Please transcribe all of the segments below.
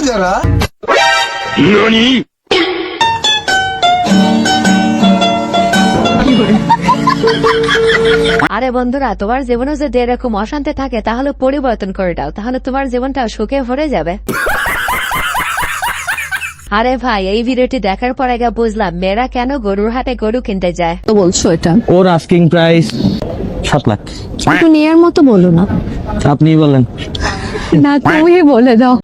जरा আরে বন্ধুরা, তোমার জীবনে যদি এরকম অশান্তি থাকে তাহলে পরিবর্তন করে দাও, তাহলে তোমার জীবনটা সুখে ভরে যাবে। আরে ভাই, এই ভিডিওটি দেখার পর আগে বুঝলাম মেয়েরা কেন গরুর হাটে গরু কিনতে যায়। তো বলছো এটা ওর আস্কিং প্রাইস 7 লাখ। একটু নেয়ার মতো বলো না। আপনি বলেন। না, তুমি বলে দাও।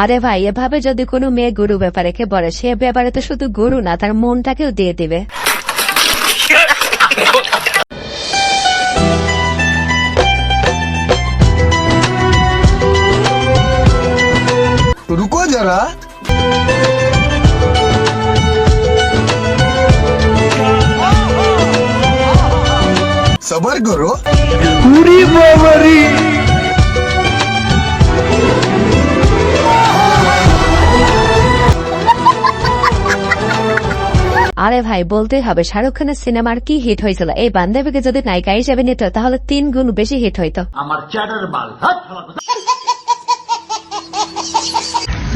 আরে ভাই, এভাবে যদি কোনো মেয়ে গরু ব্যাপারে কে বলে, সে ব্যাপারে তো শুধু গরু না, তার মনটাকেও দিয়ে দিবে। रुको जरा सबर करो। पूरी बाबरी আরে ভাই, বলতেই হবে শাহরুখ খানের সিনেমার কি হিট হয়েছিল, এই বান্ধবীকে যদি নায়িকা হিসেবে নিত তাহলে 3 গুণ বেশি হিট হইতো। আমার চ্যাটার বাল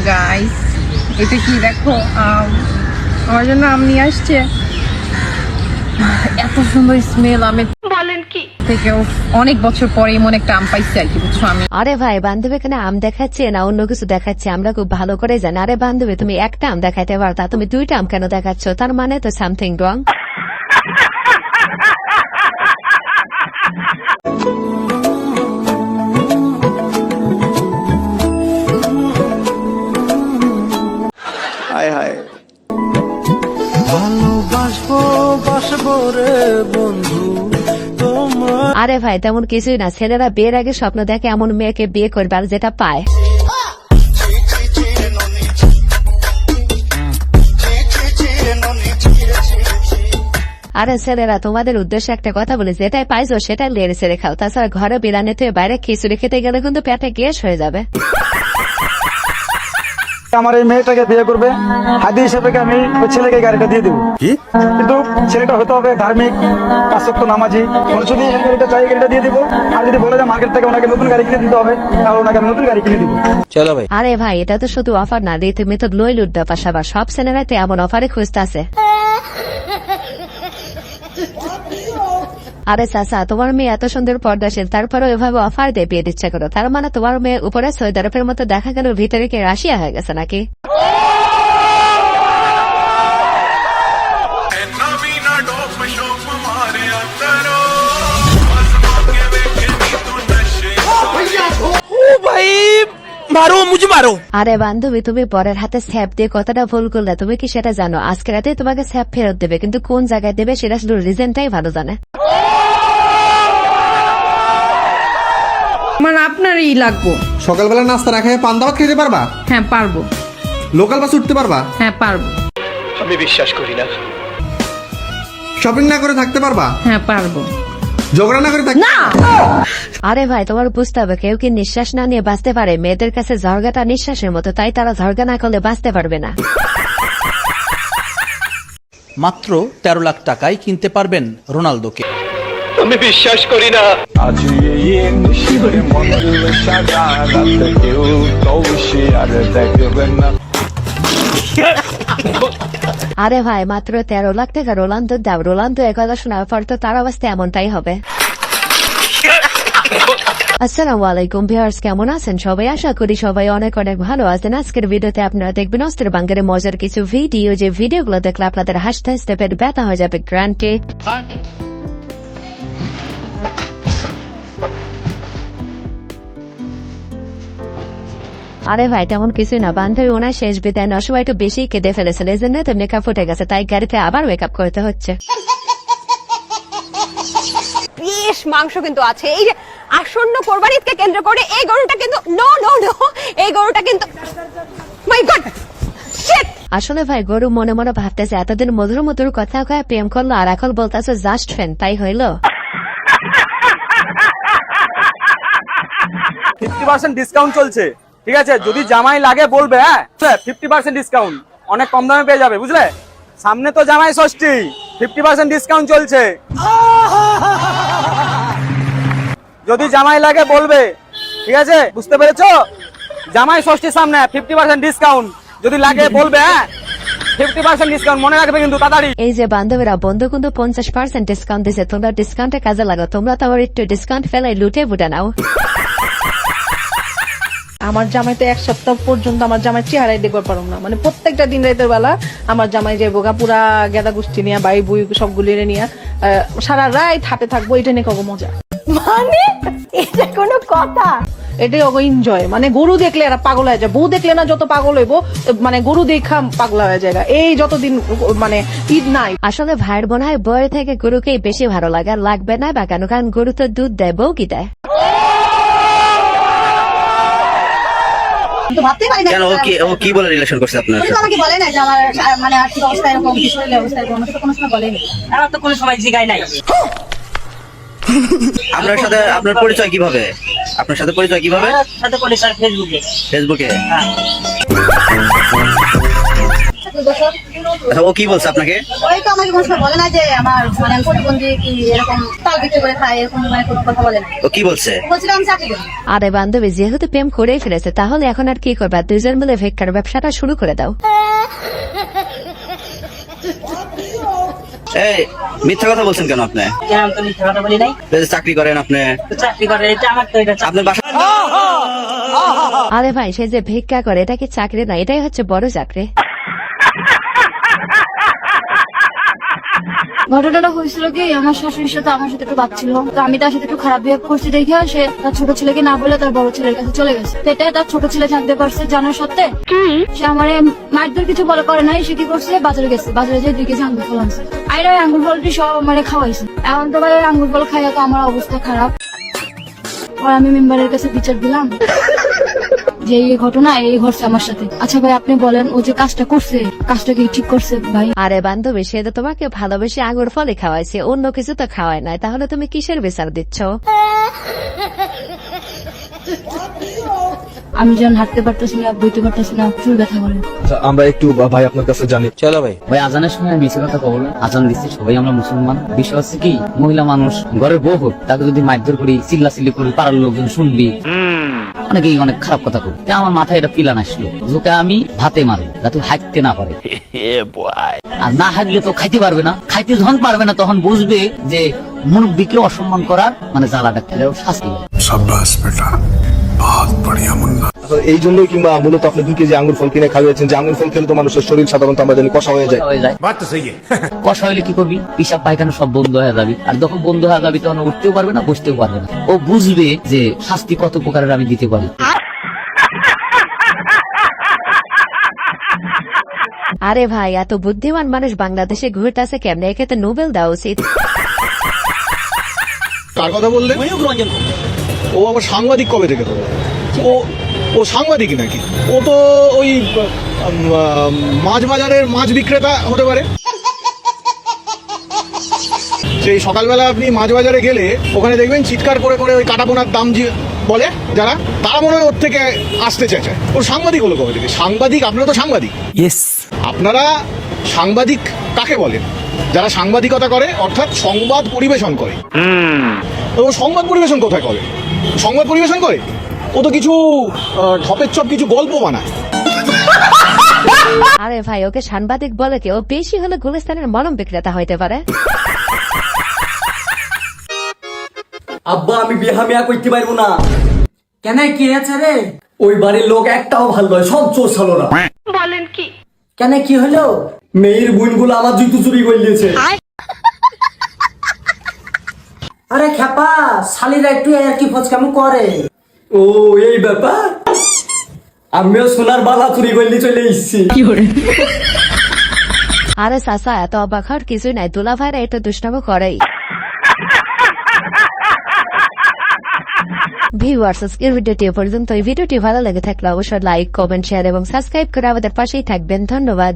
গাইস, এটা কি দেখো, আমার জন্য আম নিয়ে আসছে। এত সুন্দর স্মেল আমের, বলেন কি থেকেও অনেক বছর পরে এমন একটা আম পাইছি আর কি, বুঝছো। আমি আরে ভাই, বান্ধবী এখানে আম দেখাচ্ছে না অন্য কিছু দেখাচ্ছে, আমরা খুব ভালো করে জানি। আরে বান্ধবী, তুমি একটা আম দেখাইতে পারতা, তুমি 2টা আম কেন দেখাচ্ছ? তার মানে তো সামথিং রং। আরে ভাই, তেমন কিছুই না, ছেলেরা বিয়ের আগে স্বপ্ন দেখে এমন মেয়েকে বিয়ে করবে আর যেটা পায়। আরে ছেলেরা, তোমাদের উদ্দেশ্যে একটা কথা বলি, যেটাই পাইছো সেটাই লেড়ে ছেড়ে খাও, তাছাড়া ঘরে বিরানি থেকে বাইরে খিচুড়ি খেতে গেলে কিন্তু পেটে গ্যাস হয়ে যাবে। আমার এই মেয়েটাকে বিয়ে করবে, হাদি হিসেবে আমি ওই ছেলেকে গাড়িটা দিয়ে দেবো। কিন্তু ছেলেটা হতে হবে ধার্মিক, 5 ওয়াক্ত নামাজি। যদি এই গাড়িটা চাই, গাড়িটা দিয়ে দিব। আর যদি বলে যে মার্কেট থেকে ওনাকে নতুন গাড়ি কিনে দিতে হবে, তাহলে ওনাকে আমি নতুন গাড়ি কিনে দিব। চলো ভাই। আরে ভাই, এটা তো শুধু অফার না, তুমি তো লই লুটবা পাশাবা, সব ছেলেরাতে এমন অফারে খুঁজতেছে। আরে চাচা, তোমার মেয়ে এত সুন্দর পর্দাশীল, তারপরেও এভাবে অফার দিয়ে বিয়ে দিচ্ছে করো, তার মানে তোমার মেয়ে উপরে সৌদি আরবের মতো দেখা গেল, ভিতরে কি রাশিয়া হয়ে গেছে নাকি? আরে বান্ধবী, তুমি পরের হাতে স্যাপ দিয়ে কথাটা ভুল করলে, তুমি কি সেটা জানো? আজকে রাতে তোমাকে স্যাপ ফেরত দেবে, কিন্তু কোন জায়গায় দেবে সেটা শুধু রিজনটাই ভালো জানে। আমার আপনারই লাগবো। সকালবেলা নাস্তা না খেয়ে পান দাওয়াত খেতে পারবা? হ্যাঁ পারবো। লোকাল বাস উঠতে পারবা? হ্যাঁ পারবো। আমি বিশ্বাস করি না। শপিং না করে থাকতে পারবা? হ্যাঁ পারবো। ঝগড়া না করে থাকতে? না। আরে ভাই, তোমার বুঝতে হবে, কেউ কি নিঃশ্বাস না নিয়ে বাঁচতে পারে? মেয়েদের কাছে ঝরগাটা নিঃশ্বাসের মতো, তাই তারা ঝরগা না করলে বাঁচতে পারবে না। মাত্র 13 লাখ টাকায় কিনতে পারবেন রোনালদোকে। আমি বিশ্বাস করি না। আরে ভাই, মাত্র 13 লাখ টাকা রোনালদো দাও। রোনালদো একথা শোনার পর তো তার অবস্থা এমনটাই হবে। আসসালামু আলাইকুম ভিউয়ার্স, কেমন আছেন সবাই? আশা করি সবাই অনেক অনেক ভালো আছেন। আজকের ভিডিওতে আপনারা দেখবেন অস্ত্রের বাঙ্গারে মজার কিছু ভিডিও, যে ভিডিওগুলো দেখলে আপনাদের হাসতে হাসতে পেট ব্যথা হয়ে যাবে গ্রান্টে। আরে ভাই, তেমন কিছুই না, বান্ধবী ওনার শেষ বিদায় নেওয়ার সময় একটু বেশি কেঁদে ফেলেছিল, এই জন্য তো মেকআপ উঠে গেছে, তাই গাড়িতে আবার মেকআপ করতে হচ্ছে। বেশ মাংস কিন্তু আছে। এই যে আসন্ন কোরবানি ঈদকে কেন্দ্র করে এই গরুটা কিন্তু নো নো নো, এই গরুটা কিন্তু মাই গড শিট। আসলে ভাই, গরু মনে মনে ভাবতেছে এতদিন মধুর মধুর কথা কয়ে প্রেম করলো, আর এখন বলতেছে জাস্ট ফ্রেন্ড, তাই হইলো। 50% ডিসকাউন্ট চলছে, ঠিক আছে? যদি জামাই লাগে বলবে। হ্যাঁ 50% ডিসকাউন্ট, অনেক কম দামে পেয়ে যাবে, বুঝলে? সামনে তো জামাই ষষ্ঠী, 50% ডিসকাউন্ট চলছে। যদি জামাই লাগে বলবে, ঠিক আছে? বুঝতে পেরেছো? জামাই ষষ্ঠীর সামনে 50% ডিসকাউন্ট, যদি লাগে বলবে। হ্যাঁ 50% ডিসকাউন্ট মনে রাখবে কিন্তু তাড়াতাড়ি। এই যে বান্ধবীরা বন্ধু কিন্তু 50% ডিসকাউন্ট দিছে, তোমরা ডিসকাউন্টে কাজে লাগো, তোমরা তো আবার একটু ডিসকাউন্ট ফেলে লুটে বুটে নাও। আমার জামাই তো এক সপ্তাহ পর্যন্ত আমার জামাই চেহারাই দেখবার পারলাম না, মানে প্রত্যেকটা দিন রাতের বেলা আমার জামাই যে বোকা পুরা গেদা গোষ্ঠী নিয়ে বাই বুই সবগুলি নিয়ে সারা রাত হাতে থাকবো, এটা নিয়ে কগো মজা। মানে এটা কোনো কথা? এটাই অগো এনজয়, মানে গরু দেখলে এরা পাগল হয়ে যায়, বউ দেখলে না যত পাগল হইব, মানে গরু দেখা পাগলা হয়ে যায় এই যতদিন মানে ঈদ নাই। আসলে ভাইয়ের বোন হয় বইয়ের থেকে গরুকেই বেশি ভালো লাগে, আর লাগবে না বা কেন, কারণ গরু তো দুধ দেয়, বউ কি দেয়? কিন্তু ভাবতেই পারি না কেন ও কি বলে রিলেশন করছে আপনার উনি তো আমাকে বলে না যে আমার মানে আর্থিক অবস্থা এরকম, শরীরের অবস্থা এরকম, আমাকে তো কোনো সময় বলেনি। আমার তো কোনো সময় জিগায় নাই। আপনার সাথে আপনার পরিচয় কিভাবে? আপনার সাথে পরিচয় কিভাবে? সাথে পরিচয় ফেসবুকে। আচ্ছা, ও কি বলছে আপনাকে? ওই তো আমাকে কোনো সময় বলে না যে আমার মানে আমি প্রতিবন্ধী কি এরকম তাল বিক্রি করে খাই, এরকম মানে কোনো কথা বলে না। ও কি বলছে? বলছিলাম আমি চাকরি করি। আরে বান্ধবী, যেহেতু প্রেম করেই ফেলেছে, তাহলে এখন আর কি করবা? দুজন মিলে ভিক্ষার ব্যবসাটা শুরু করে দাও। এই মিথ্যা কথা বলছেন কেন আপনি? আমি তো মিথ্যা কথা বলি নাই। চাকরি করেন আপনি? চাকরি করে এটা আমার তো এটা আপনার বাসা? আরে ভাই, সে যে ভিক্ষা করে এটা কি চাকরি না? এটাই হচ্ছে বড় চাকরি। ঘটনাটা হয়েছিল কি, আমার শাশুড়ির সাথে আমার সাথে একটু বাদ ছিল, তো আমি তার সাথে একটু খারাপ বিহেভ করছি দেখে সে তার ছোট ছেলেকে না বলে তার বড় ছেলের কাছে চলে গেছে। তো এটা তার ছোট ছেলে জানতে পারছে, জানার সত্ত্বে সে আমার মারধর কিছু বলে করে নাই। সে কি করছে, বাজারে গেছে, বাজারে যেয়ে 2 কেজি আঙ্গুর ফল আনছে, আইরা আঙ্গুর ফলটি সব মানে খাওয়াইছে। এখন তো ভাই আঙ্গুর ফল খাইয়া তো আমার অবস্থা খারাপ। আর আমি মেম্বারের কাছে বিচার দিলাম যে এই ঘটনা এই ঘটছে আমার সাথে। আচ্ছা ভাই আপনি বলেন, ও যে কাজটা করছে, কাজটা কি ঠিক করছে ভাই? আরে বান্ধবী, সে তো তোমাকে ভালোবেসে আঙুর ফলে খাওয়াইছে, অন্য কিছু তো খাওয়ায় নাই, তাহলে তুমি কিসের বিচার দিচ্ছ? আমি যখন হাঁটতে পারতেছি না, বইতে পারতেছি না, প্রচুর ব্যথা করে। আমরা একটু ভাই আপনার কাছে জানি। চলো ভাই। ভাই আজানের সময় মিছে কথা কবো না, আজান দিচ্ছি সবাই আমরা মুসলমান। বিষয় হচ্ছে কি, মহিলা মানুষ ঘরের বউ হোক, তাকে যদি মারধর করি, চিল্লাচিল্লি করি, পাড়ার লোকজন শুনবি, অনেকেই অনেক খারাপ কথা করি। আমার মাথায় এটা পিলান আসলো, ওকে আমি ভাতে মারবো যাতে হাঁটতে না পারে। আর না হাঁটলে তো খাইতে পারবে না, খাইতে যখন পারবে না তখন বুঝবে যে মুরব্বীকে অসম্মান করার মানে জ্বালাটা খেলে শাস্তি হয়। शाबाश बेटा, बहुत बढ़िया मुन्ना। এই জন্যই কিংবা মূলত আপনি 2 কেজি আঙ্গুর ফল কিনে খাওয়াচ্ছেন, যে আঙ্গুর ফল খেলে তো মানুষের শরীর সাধারণত আমরা জানি কষা হয়ে যায়। কষা হইলে কি করবি, পিসাব পায়খানা সব বন্ধ হয়ে যাবি, আর যখন বন্ধ হয়ে যাবি তখন উঠতেও পারবে না, বসতেও পারবে না। ও বুঝবে যে শাস্তি কত প্রকারের আমি দিতে পারি। আরে ভাই, এত বুদ্ধিমান মানুষ বাংলাদেশে ঘুরতেছে কেমনে? একে তো নোবেল দেওয়া উচিত। কার কথা বললেন? ও আবার সাংবাদিক কবে থেকে? তো ও সাংবাদিক নাকি? ও তো ওই মাছ বাজারের মাছ বিক্রেতা হতে পারে। সেই সকালবেলা আপনি মাছ বাজারে গেলে ওখানে দেখবেন চিৎকার করে করে ওই কাটাপোনার দাম বলে যারা, তারা মনে হয় ওর থেকে আসতে চাইছে। ও সাংবাদিক হলো কবে থেকে? সাংবাদিক, আপনারা তো সাংবাদিক। আপনারা সাংবাদিক কাকে বলেন? যারা সাংবাদিকতা করে, অর্থাৎ সংবাদ পরিবেশন করে। তো সংবাদ পরিবেশন কোথায় করে? সংবাদ পরিবেশন করে ও তো কিছু ঢপের চপ কিছু গল্প বানায়। আরে ভাই, ওকে সাংবাদিক বলে কি? ও বেশি হলে গুলিস্তানের মলম বিক্রেতা হইতে পারে। আব্বা আমি বিয়া মিয়া করতে পারবো না। কেন, কি আছে রে? ওই বাড়ির লোক একটাও ভালো নয়, সব চোর ছালোরা। বলেন কি? কেন, কি হলো? মেয়ের বোনগুলো আমার জুতো চুরি করে নিয়েছে। আরে খেপা, শালিরা একটু আর কি ফোজ কেমন করে? ও এই ব্যাপার, আমিও সোনার বালা চুরি করে নিয়ে চলে এসেছি। আরে চাচা, এত অবাক হওয়ার কিছুই নাই, দুলা ভাইরা একটু দুষ্টামো করেই। ভিউয়ার্স, আজকের ভিডিওটি পর্যন্ত। এই ভিডিওটি ভালো লেগে থাকলে অবশ্যই লাইক, কমেন্ট, শেয়ার এবং সাবস্ক্রাইব করে আমাদের পাশেই থাকবেন। ধন্যবাদ।